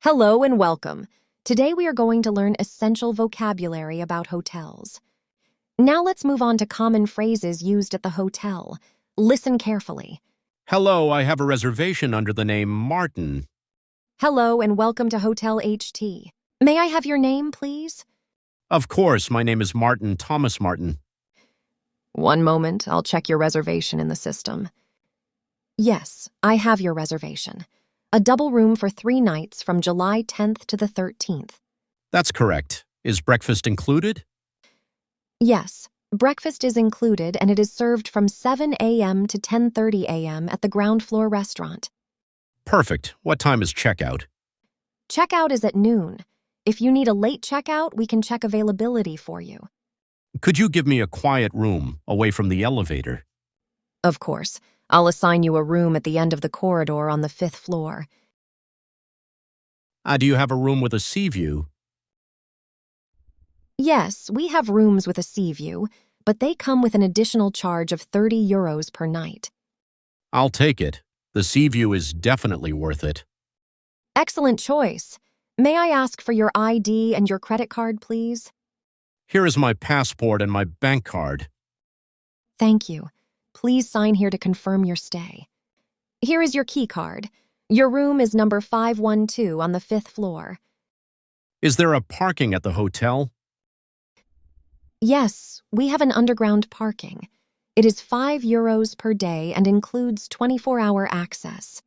Hello and welcome. Today we are going to learn essential vocabulary about hotels. Now let's move on to common phrases used at the hotel. Listen carefully. Hello, I have a reservation under the name Martin. Hello and welcome to Hotel HT. May I have your name, please? Of course, my name is Martin, Thomas Martin. One moment, I'll check your reservation in the system. Yes, I have your reservation. A double room for 3 nights from July 10th to the 13th. That's correct. Is breakfast included? Yes, breakfast is included and it is served from 7 a.m. to 10:30 a.m. at the ground floor restaurant. Perfect. What time is checkout? Checkout is at noon. If you need a late checkout, we can check availability for you. Could you give me a quiet room, away from the elevator? Of course, I'll assign you a room at the end of the corridor on the 5th floor. Do you have a room with a sea view? Yes, we have rooms with a sea view, but they come with an additional charge of €30 per night. I'll take it. The sea view is definitely worth it. Excellent choice. May I ask for your ID and your credit card, please? Here is my passport and my bank card. Thank you. Please sign here to confirm your stay. Here is your key card. Your room is number 512 on the 5th floor. Is there a parking at the hotel? Yes, we have an underground parking. It is €5 per day and includes 24-hour access.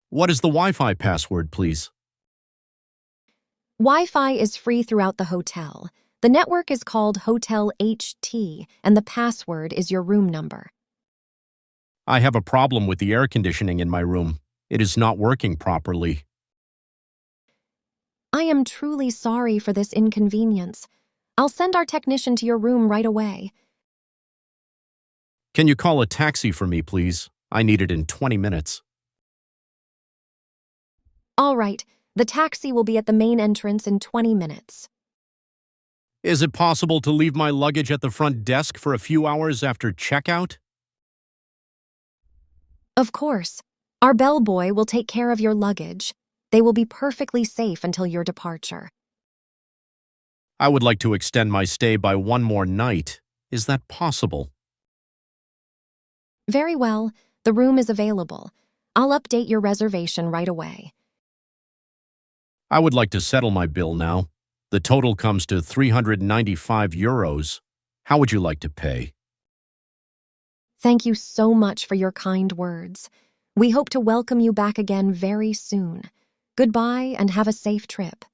What is the Wi-Fi password, please? Wi-Fi is free throughout the hotel. The network is called Hotel HT, and the password is your room number. I have a problem with the air conditioning in my room. It is not working properly. I am truly sorry for this inconvenience. I'll send our technician to your room right away. Can you call a taxi for me, please? I need it in 20 minutes. All right, the taxi will be at the main entrance in 20 minutes. Is it possible to leave my luggage at the front desk for a few hours after checkout? Of course. Our bellboy will take care of your luggage. They will be perfectly safe until your departure. I would like to extend my stay by one more night. Is that possible? Very well. The room is available. I'll update your reservation right away. I would like to settle my bill now. The total comes to €395. How would you like to pay? Thank you so much for your kind words. We hope to welcome you back again very soon. Goodbye and have a safe trip.